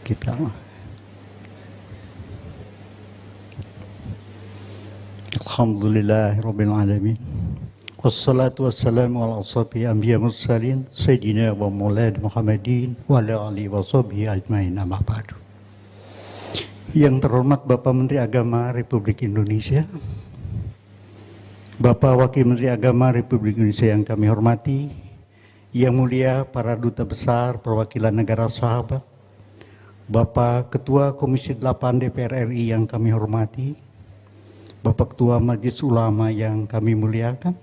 Kita Alhamdulillahirabbil alamin. Wassalatu wassalamu ala ashabi anbiya mursalin sayyidina wa maulana Muhammadin wa ala alihi wa sahbihi ajmain, amma ba'du. Yang terhormat Bapak Menteri Agama Republik Indonesia, Bapak Wakil Menteri Agama Republik Indonesia yang kami hormati, yang mulia para duta besar perwakilan negara sahabat, Bapak Ketua Komisi 8 DPR RI yang kami hormati, Bapak Ketua Majelis Ulama yang kami muliakan,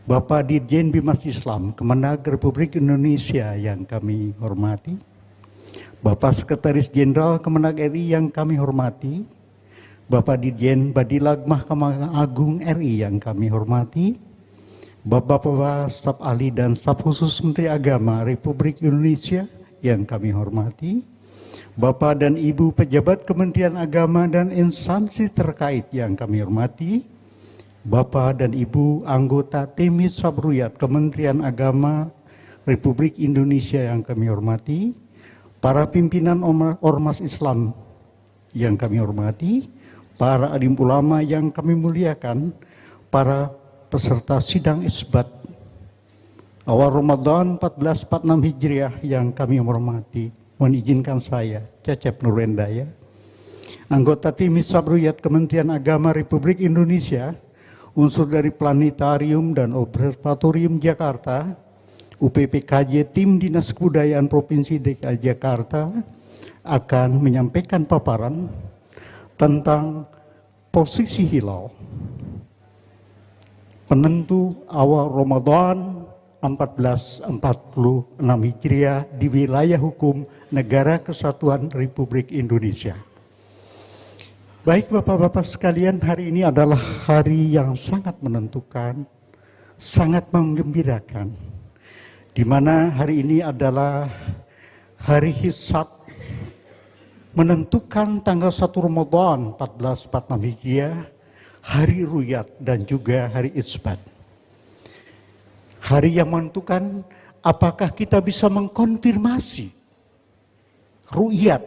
Bapak Dirjen Bimas Islam Kemenag Republik Indonesia yang kami hormati, Bapak Sekretaris Jenderal Kemenag RI yang kami hormati, Bapak Dirjen Badilag Mahkamah Agung RI yang kami hormati, Bapak-bapak staf ahli dan staf khusus Menteri Agama Republik Indonesia yang kami hormati, Bapak dan Ibu pejabat Kementerian Agama dan instansi terkait yang kami hormati, Bapak dan Ibu anggota tim Hisab Ruyat Kementerian Agama Republik Indonesia yang kami hormati, para pimpinan Ormas Islam yang kami hormati, para alim ulama yang kami muliakan, para peserta sidang isbat awal Ramadan 1446 Hijriah yang kami hormati. Mohon izinkan saya, Cecep Nurwendaya, anggota tim Hisab Ruyat Kementerian Agama Republik Indonesia, unsur dari Planetarium dan Observatorium Jakarta, UPPKJ Tim Dinas Kebudayaan Provinsi DKI Jakarta, akan menyampaikan paparan tentang posisi hilal penentu awal Ramadan 1446 Hijriah di wilayah hukum Negara Kesatuan Republik Indonesia. Baik Bapak-bapak sekalian, hari ini adalah hari yang sangat menentukan, sangat menggembirakan, di mana hari ini adalah hari hisab menentukan tanggal 1 Ramadan 1446 Hijriah, hari Ruyat dan juga hari Isbat. Hari yang menentukan apakah kita bisa mengkonfirmasi Ruyat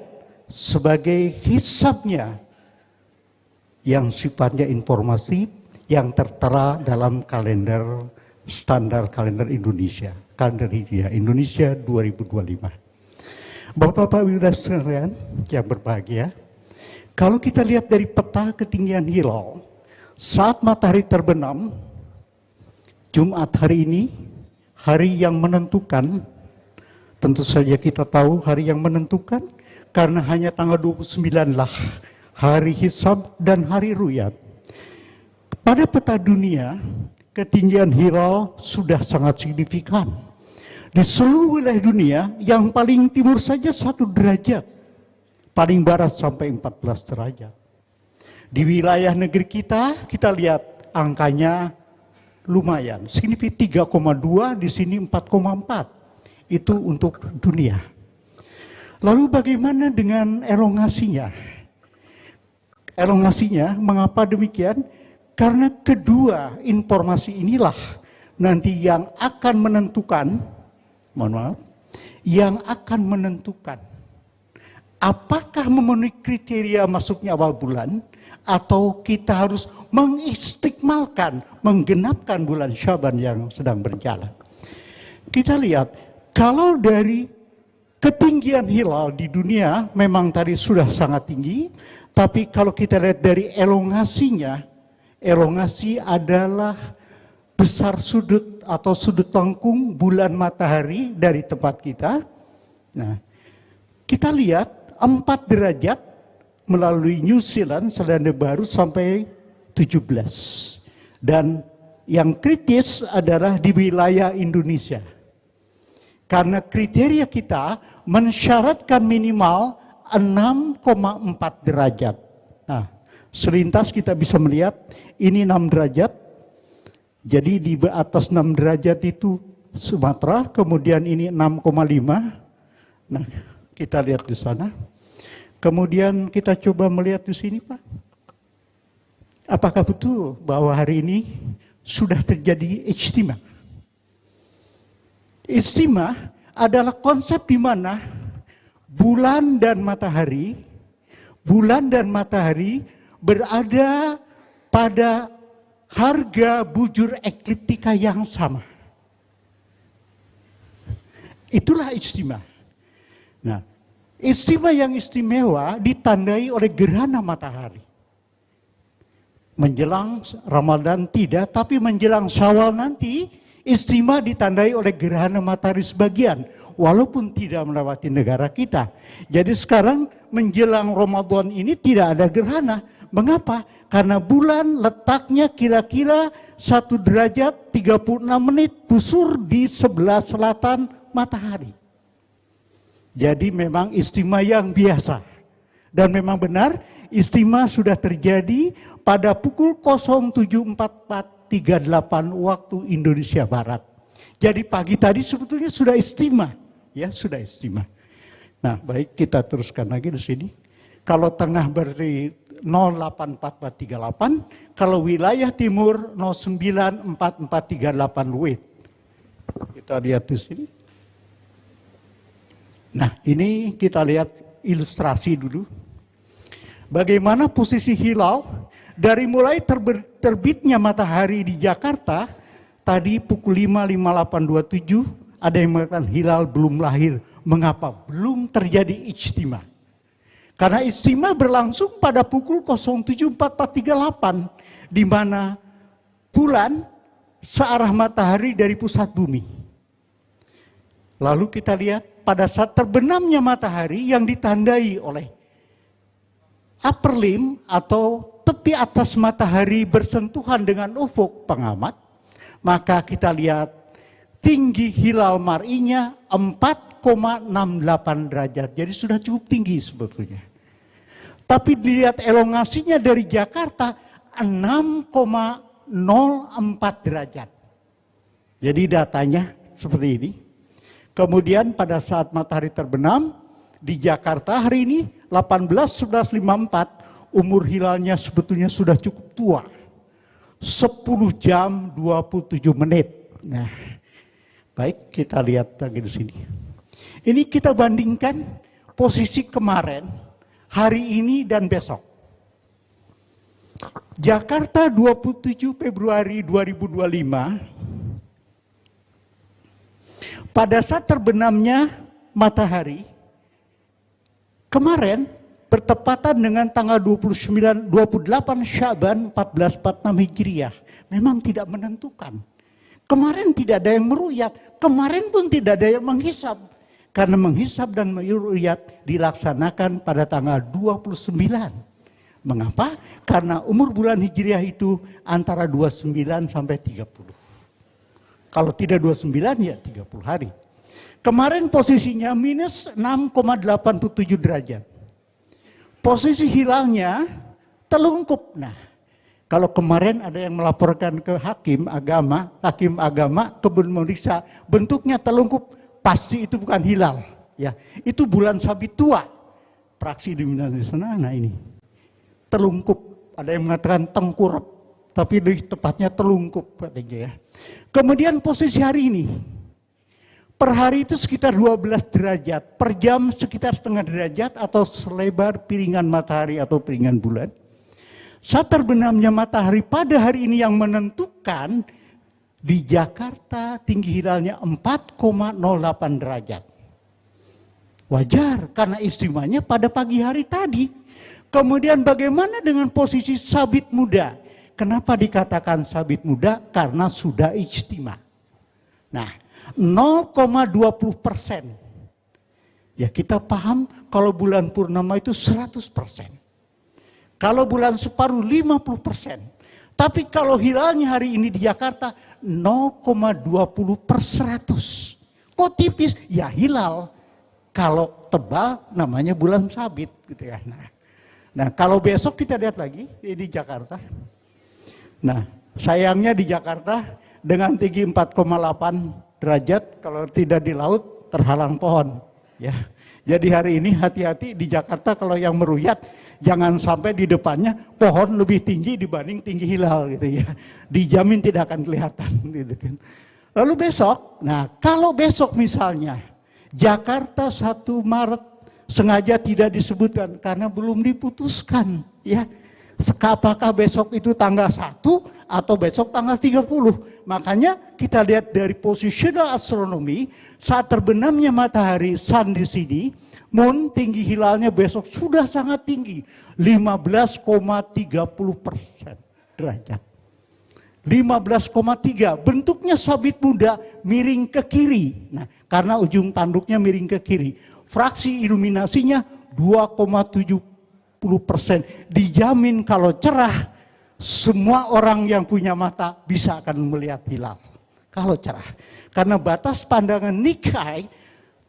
sebagai hisabnya yang sifatnya informasi yang tertera dalam kalender standar kalender Indonesia, kalender Hijriah Indonesia 2025. Bapak-bapak Ibu sekalian yang berbahagia, kalau kita lihat dari peta ketinggian hilal saat matahari terbenam, Jumat hari ini, hari yang menentukan, tentu saja kita tahu hari yang menentukan, karena hanya tanggal 29 lah hari hisab dan hari ruyat. Pada peta dunia, ketinggian hilal sudah sangat signifikan. Di seluruh wilayah dunia, yang paling timur saja 1 derajat, paling barat sampai 14 derajat. Di wilayah negeri kita lihat angkanya lumayan, signifikan 3,2, di sini 4,4. Itu untuk dunia. Lalu bagaimana dengan elongasinya? Elongasinya, mengapa demikian? Karena kedua informasi inilah nanti yang akan menentukan, mohon maaf, yang akan menentukan apakah memenuhi kriteria masuknya awal bulan, atau kita harus mengistikmalkan, menggenapkan bulan Syaban yang sedang berjalan. Kita lihat, kalau dari ketinggian hilal di dunia memang tadi sudah sangat tinggi, tapi kalau kita lihat dari elongasinya, elongasi adalah besar sudut atau sudut lengkung bulan matahari dari tempat kita. Nah, kita lihat 4 derajat melalui New Zealand, Selandia Baru sampai 17. Dan yang kritis adalah di wilayah Indonesia. Karena kriteria kita mensyaratkan minimal 6,4 derajat. Nah, selintas kita bisa melihat ini 6 derajat. Jadi di atas 6 derajat itu Sumatera, kemudian ini 6,5. Nah, kita lihat di sana. Kemudian kita coba melihat di sini, Pak. Apakah betul bahwa hari ini sudah terjadi ijtima? Ijtima adalah konsep di mana bulan dan matahari berada pada harga bujur ekliptika yang sama. Itulah istimewa. Nah, istimewa yang istimewa ditandai oleh gerhana matahari. Menjelang Ramadan tidak, tapi menjelang Syawal nanti istimewa ditandai oleh gerhana matahari sebagian, walaupun tidak melewati negara kita. Jadi sekarang menjelang Ramadan ini tidak ada gerhana. Mengapa? Karena bulan letaknya kira-kira 1 derajat 36 menit busur di sebelah selatan matahari. Jadi memang istimewa yang biasa. Dan memang benar istimewa sudah terjadi pada pukul 07.44.38 waktu Indonesia Barat. Jadi pagi tadi sebetulnya sudah istimewa. Ya, sudah istimewa. Nah, baik, kita teruskan lagi di sini. Kalau tengah berarti 084438, kalau wilayah timur 094438 WIB. Kita lihat di sini. Nah, ini kita lihat ilustrasi dulu. Bagaimana posisi hilal dari mulai terbitnya matahari di Jakarta, tadi pukul 5.58.27, ada yang mengatakan hilal belum lahir. Mengapa? Belum terjadi ijtima. Karena ijtima berlangsung pada pukul 07.4438, di mana bulan searah matahari dari pusat bumi. Lalu kita lihat pada saat terbenamnya matahari yang ditandai oleh upper limb atau tepi atas matahari bersentuhan dengan ufuk pengamat, maka kita lihat tinggi hilal mar'inya 4,68 derajat. Jadi sudah cukup tinggi sebetulnya. Tapi dilihat elongasinya dari Jakarta 6,04 derajat. Jadi datanya seperti ini. Kemudian pada saat matahari terbenam di Jakarta hari ini 18.11.54, umur hilalnya sebetulnya sudah cukup tua. 10 jam 27 menit. Nah, baik, kita lihat lagi di sini. Ini kita bandingkan posisi kemarin, hari ini dan besok. Jakarta 27 Februari 2025. Pada saat terbenamnya matahari, kemarin bertepatan dengan tanggal 28 Syaban 1446 Hijriah. Memang tidak menentukan. Kemarin tidak ada yang meruyat, kemarin pun tidak ada yang menghisab. Karena menghisab dan meruyat dilaksanakan pada tanggal 29. Mengapa? Karena umur bulan Hijriah itu antara 29 sampai 30. Kalau tidak 29 ya 30 hari. Kemarin posisinya minus 6,87 derajat. Posisi hilalnya telungkup. Nah, kalau kemarin ada yang melaporkan ke hakim agama kemudian memeriksa bentuknya telungkup, pasti itu bukan hilal. Ya, itu bulan sabit tua. Praksi di sana, nah ini telungkup. Ada yang mengatakan tengkurap, tapi lebih tepatnya telungkup katanya ya. Kemudian posisi hari ini, per hari itu sekitar 12 derajat, per jam sekitar setengah derajat atau selebar piringan matahari atau piringan bulan. Saat terbenamnya matahari pada hari ini yang menentukan di Jakarta tinggi hilalnya 4,08 derajat. Wajar karena istimewanya pada pagi hari tadi. Kemudian bagaimana dengan posisi sabit muda? Kenapa dikatakan sabit muda? Karena sudah ijtima. Nah, 0,20%. Ya kita paham kalau bulan purnama itu 100%. Kalau bulan separuh 50%. Tapi kalau hilalnya hari ini di Jakarta 0,20/100. Kok tipis? Ya hilal. Kalau tebal namanya bulan sabit gitu ya. Nah, kalau besok kita lihat lagi di Jakarta. Nah, sayangnya di Jakarta dengan tinggi 4,8 derajat, kalau tidak di laut terhalang pohon. Ya, jadi hari ini hati-hati di Jakarta kalau yang meruyat jangan sampai di depannya pohon lebih tinggi dibanding tinggi hilal gitu ya. Dijamin tidak akan kelihatan gitu kan. Lalu besok, nah kalau besok misalnya Jakarta 1 Maret sengaja tidak disebutkan karena belum diputuskan, ya. Apakah besok itu tanggal 1 atau besok tanggal 30. Makanya kita lihat dari positional astronomy, saat terbenamnya matahari sun di sini, moon tinggi hilalnya besok sudah sangat tinggi, 15,30% derajat. 15,3, bentuknya sabit muda miring ke kiri. Nah, karena ujung tanduknya miring ke kiri. Fraksi iluminasinya 2,70%. Dijamin kalau cerah, semua orang yang punya mata bisa akan melihat hilal. Kalau cerah. Karena batas pandangan Nikkei,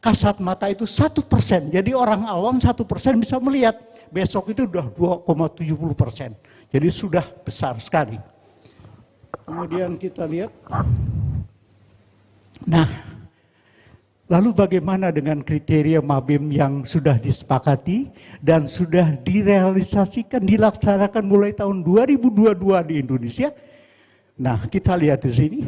kasat mata itu 1%. Jadi orang awam 1% bisa melihat. Besok itu sudah 2,70%. Jadi sudah besar sekali. Kemudian kita lihat. Nah, lalu bagaimana dengan kriteria Mabim yang sudah disepakati dan sudah direalisasikan, dilaksanakan mulai tahun 2022 di Indonesia? Nah, kita lihat di sini.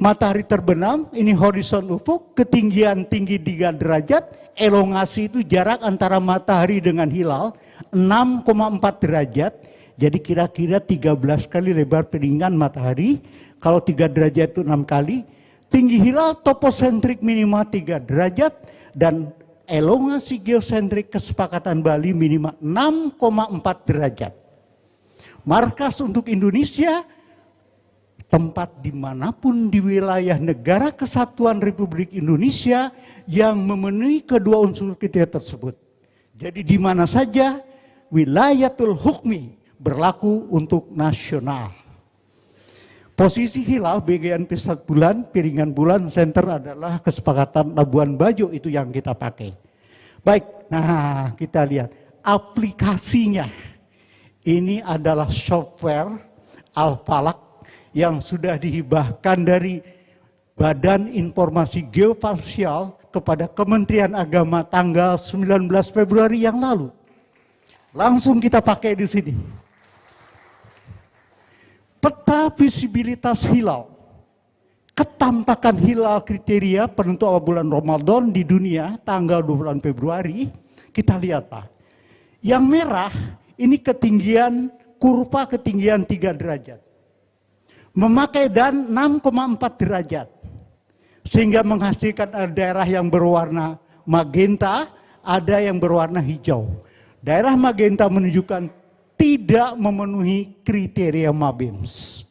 Matahari terbenam, ini horizon ufuk, ketinggian tinggi 3 derajat, elongasi itu jarak antara matahari dengan hilal 6,4 derajat. Jadi kira-kira 13 kali lebar piringan matahari, kalau 3 derajat itu 6 kali. Tinggi hilal toposentrik minimal 3 derajat dan elongasi geosentrik kesepakatan Bali minimal 6,4 derajat. Markas untuk Indonesia, tempat dimanapun di wilayah negara kesatuan Republik Indonesia yang memenuhi kedua unsur kriteria tersebut. Jadi di mana saja wilayatul hukmi berlaku untuk nasional. Posisi hilal, bagian pusat bulan, piringan bulan, center adalah kesepakatan Labuan Bajo, itu yang kita pakai. Baik, nah kita lihat aplikasinya. Ini adalah software Al-Falak yang sudah dihibahkan dari Badan Informasi Geospasial kepada Kementerian Agama tanggal 19 Februari yang lalu. Langsung kita pakai di sini. Peta visibilitas hilal, ketampakan hilal kriteria penentu awal bulan Ramadan di dunia tanggal 20 Februari, kita lihat Pak. Yang merah ini ketinggian, kurva ketinggian 3 derajat. Memakai dan 6,4 derajat. Sehingga menghasilkan daerah yang berwarna magenta, ada yang berwarna hijau. Daerah magenta menunjukkan tidak memenuhi kriteria Mabims.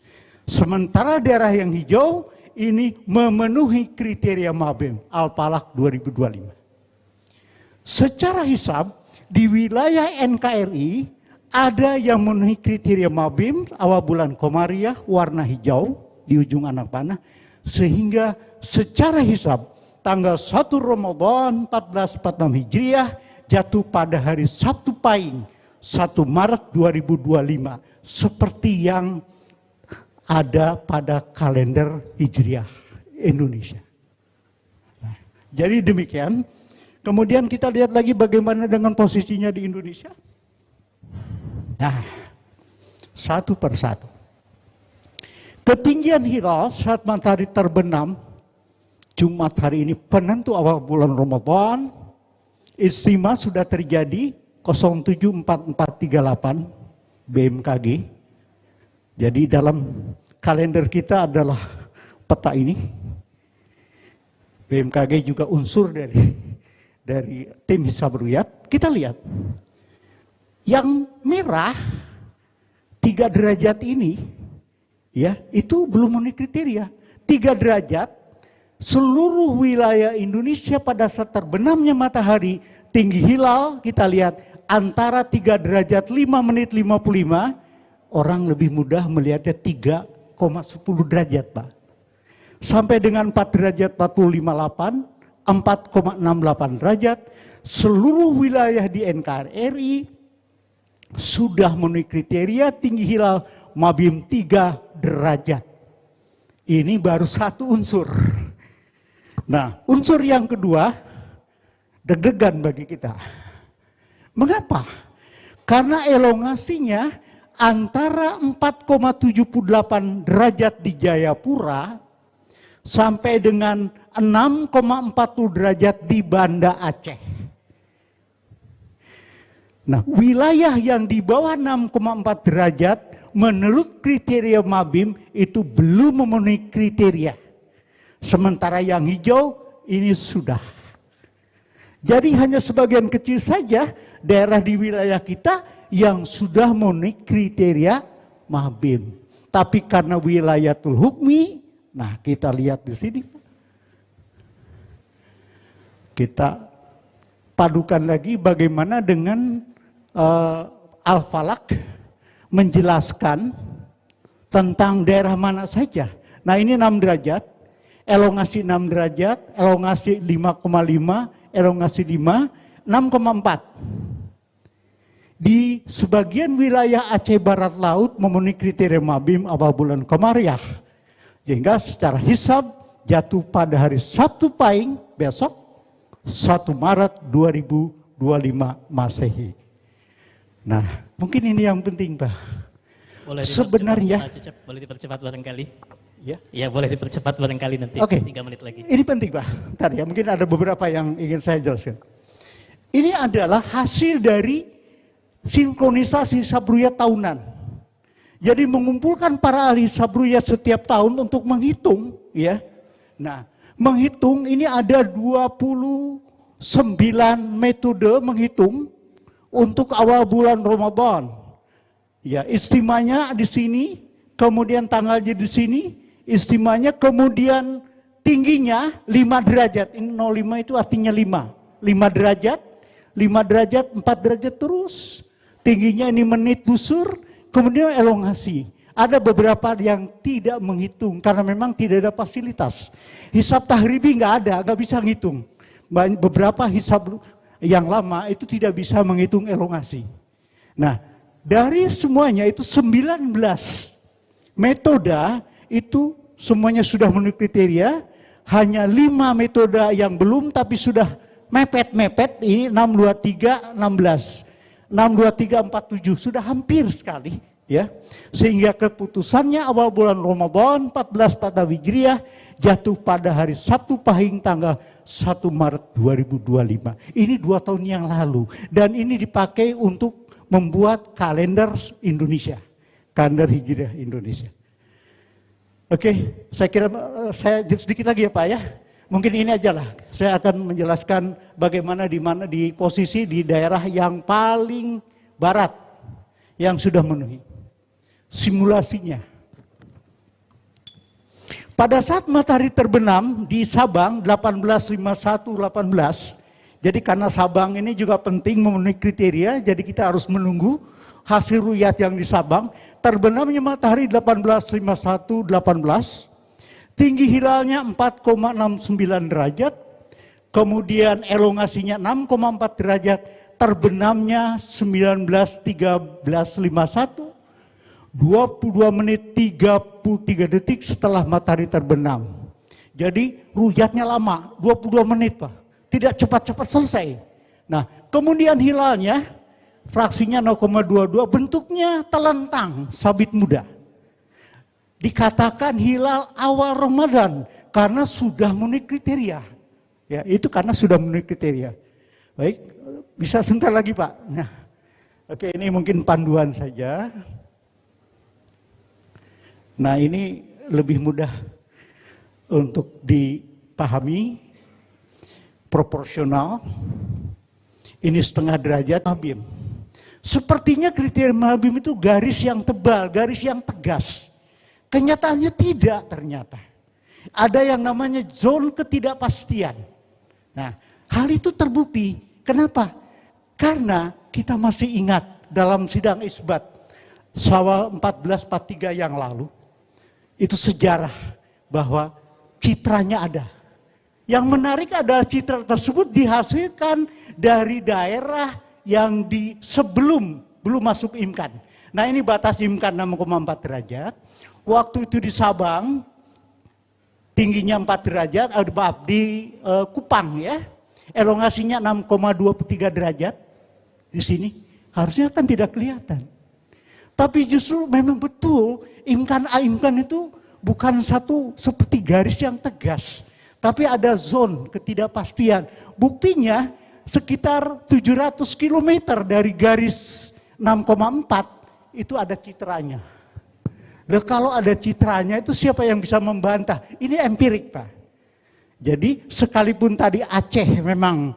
Sementara daerah yang hijau ini memenuhi kriteria Mabim Al-Falak 2025. Secara hisab di wilayah NKRI ada yang memenuhi kriteria Mabim awal bulan Komariah warna hijau di ujung anak panah, sehingga secara hisab tanggal 1 Ramadan 1446 Hijriah jatuh pada hari Sabtu Pahing 1 Maret 2025 seperti yang ada pada kalender Hijriah Indonesia. Nah, jadi demikian. Kemudian kita lihat lagi bagaimana dengan posisinya di Indonesia. Nah, satu persatu. Ketinggian hilal saat matahari terbenam Jumat hari ini penentu awal bulan Ramadan, istimewa sudah terjadi 074438 BMKG. Jadi dalam kalender kita adalah peta ini. BMKG juga unsur dari tim hisab ruyat. Kita lihat. Yang merah 3 derajat ini ya, itu belum memenuhi kriteria. 3 derajat seluruh wilayah Indonesia pada saat terbenamnya matahari, tinggi hilal kita lihat antara 3 derajat 5 menit 55, orang lebih mudah melihatnya 3,10 derajat Pak. Sampai dengan 4 derajat 45,8, 4,68 derajat, seluruh wilayah di NKRI sudah memenuhi kriteria tinggi hilal Mabim 3 derajat. Ini baru satu unsur. Nah, unsur yang kedua, deg-degan bagi kita. Mengapa? Karena elongasinya antara 4,78 derajat di Jayapura sampai dengan 6,40 derajat di Banda Aceh. Nah, wilayah yang di bawah 6,4 derajat menurut kriteria Mabim itu belum memenuhi kriteria. Sementara yang hijau ini sudah. Jadi hanya sebagian kecil saja daerah di wilayah kita yang sudah memenuhi kriteria Mabim. Tapi karena wilayatul hukmi, nah kita lihat di sini. Kita padukan lagi bagaimana dengan Al-Falaq menjelaskan tentang daerah mana saja. Nah ini 6 derajat, elongasi 6 derajat, elongasi 5,5, elongasi 5, 6,4. Di sebagian wilayah Aceh Barat Laut memenuhi kriteria Mabim awal bulan Komariah. Sehingga secara hisab jatuh pada hari Sabtu Pahing besok 1 Maret 2025 Masehi. Nah, mungkin ini yang penting, Pak. Boleh sebenarnya boleh dipercepat barangkali. Ya. Ya, boleh dipercepat barangkali nanti. Oke. 3 menit lagi. Ini penting, Pak. Bentar ya, mungkin ada beberapa yang ingin saya jelaskan. Ini adalah hasil dari sinkronisasi Sabruyat tahunan. Jadi mengumpulkan para ahli Sabruyat setiap tahun untuk menghitung, ya. Nah, menghitung ini ada 29 metode menghitung untuk awal bulan Ramadan. Ya, istimanya di sini, kemudian tanggalnya di sini, istimanya, kemudian tingginya 5 derajat. Ini 05 itu artinya 5. 5 derajat, 5 derajat, 4 derajat terus. Tingginya ini menit busur, kemudian elongasi. Ada beberapa yang tidak menghitung karena memang tidak ada fasilitas. Hisab tahribi nggak ada, nggak bisa ngitung. Beberapa hisab yang lama itu tidak bisa menghitung elongasi. Nah, dari semuanya itu 19 metode itu semuanya sudah memenuhi kriteria. Hanya 5 metode yang belum tapi sudah mepet-mepet. Ini 623, 16. 623, 47 sudah hampir sekali. Ya, sehingga keputusannya awal bulan Ramadan 14 pada Hijriah jatuh pada hari Sabtu Pahing tanggal 1 Maret 2025. Ini 2 tahun yang lalu dan ini dipakai untuk membuat kalender Indonesia, kalender Hijriah Indonesia. Oke, saya kira saya sedikit lagi ya Pak ya. Mungkin ini aja lah. Saya akan menjelaskan bagaimana di posisi di daerah yang paling barat yang sudah memenuhi. Simulasinya. Pada saat matahari terbenam di Sabang 1851-18, jadi karena Sabang ini juga penting memenuhi kriteria, jadi kita harus menunggu hasil ruyat yang di Sabang. Terbenamnya matahari 1851-18, tinggi hilalnya 4,69 derajat, kemudian elongasinya 6,4 derajat, terbenamnya 19.13.51, 22 menit 33 detik setelah matahari terbenam. Jadi ruyatnya lama, 22 menit Pak. Tidak cepat-cepat selesai. Nah, kemudian hilalnya fraksinya 0,22, bentuknya telentang, sabit muda. Dikatakan hilal awal Ramadan karena sudah memenuhi kriteria. Ya, itu karena sudah memenuhi kriteria. Baik, bisa sebentar lagi Pak. Nah, oke, ini mungkin panduan saja. Nah, ini lebih mudah untuk dipahami, proporsional. Ini setengah derajat Mabim. Sepertinya kriteria Mabim itu garis yang tebal, garis yang tegas. Kenyataannya tidak ternyata. Ada yang namanya zona ketidakpastian. Nah, hal itu terbukti. Kenapa? Karena kita masih ingat dalam sidang isbat Syawal 1443 yang lalu, itu sejarah bahwa citranya ada. Yang menarik adalah citra tersebut dihasilkan dari daerah yang sebelum belum masuk IMKAN. Nah ini batas IMKAN 6,4 derajat. Waktu itu di Sabang tingginya 4 derajat, di Kupang ya, elongasinya 6,23 derajat. Di sini harusnya kan tidak kelihatan. Tapi justru memang betul IMKAN itu bukan satu seperti garis yang tegas. Tapi ada zona ketidakpastian. Buktinya sekitar 700 km dari garis 6,4 itu ada citranya. Nah, kalau ada citranya itu siapa yang bisa membantah? Ini empirik, Pak. Jadi sekalipun tadi Aceh memang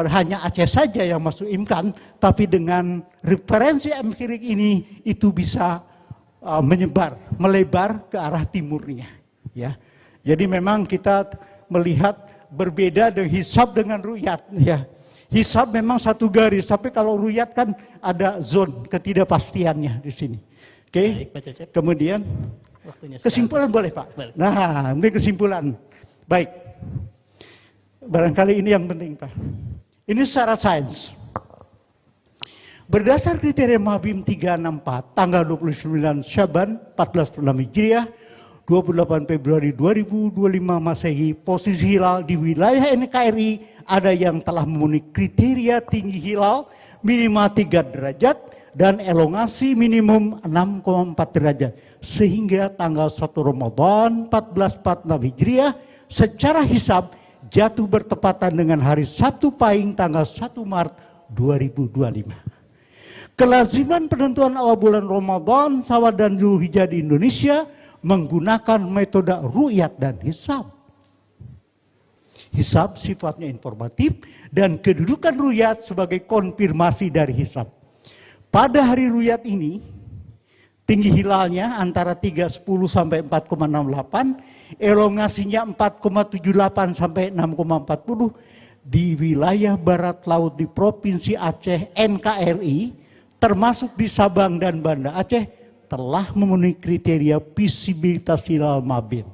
hanya Aceh saja yang masuk imkan, tapi dengan referensi empirik ini itu bisa melebar ke arah timurnya. Ya, jadi memang kita melihat berbeda dengan hisab dengan ruyat. Ya, hisab memang satu garis, tapi kalau ruyat kan ada zon ketidakpastiannya di sini. Oke. Baik, Pak Cecep. Kemudian Waktunya kesimpulan sudah boleh, Pak. Boleh. Nah, ini kesimpulan. Baik. Barangkali ini yang penting, Pak. Ini secara sains. Berdasar kriteria Mabim 364, tanggal 29 Syaban 1446 Hijriah, 28 Februari 2025 Masehi, posisi hilal di wilayah NKRI ada yang telah memenuhi kriteria tinggi hilal minimal 3 derajat dan elongasi minimum 6,4 derajat. Sehingga tanggal 1 Ramadan 1446 Hijriah secara hisab jatuh bertepatan dengan hari Sabtu Pahing tanggal 1 Maret 2025. Kelaziman penentuan awal bulan Ramadan, Syawal dan Zulhijjah di Indonesia menggunakan metode ru'yat dan hisab. Hisab sifatnya informatif dan kedudukan ru'yat sebagai konfirmasi dari hisab. Pada hari ru'yat ini, tinggi hilalnya antara 3,10 sampai 4,68, elongasinya 4,78 sampai 6,40 di wilayah barat laut di Provinsi Aceh NKRI, termasuk di Sabang dan Banda Aceh, telah memenuhi kriteria visibilitas hilal Mabim.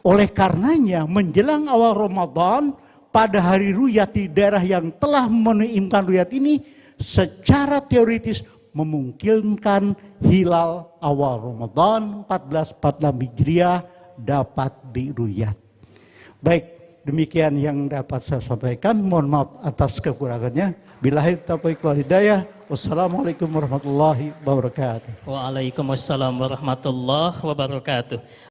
Oleh karenanya, menjelang awal Ramadan, pada hari ru'yat di daerah yang telah memenuhi imkan ru'yat ini, secara teoritis memungkinkan hilal awal Ramadan 1446 Hijriah dapat diruyat. Baik, demikian yang dapat saya sampaikan. Mohon maaf atas kekurangannya. Billahi taufiq wal hidayah. Wassalamualaikum warahmatullahi wabarakatuh. Waalaikumsalam warahmatullahi wabarakatuh.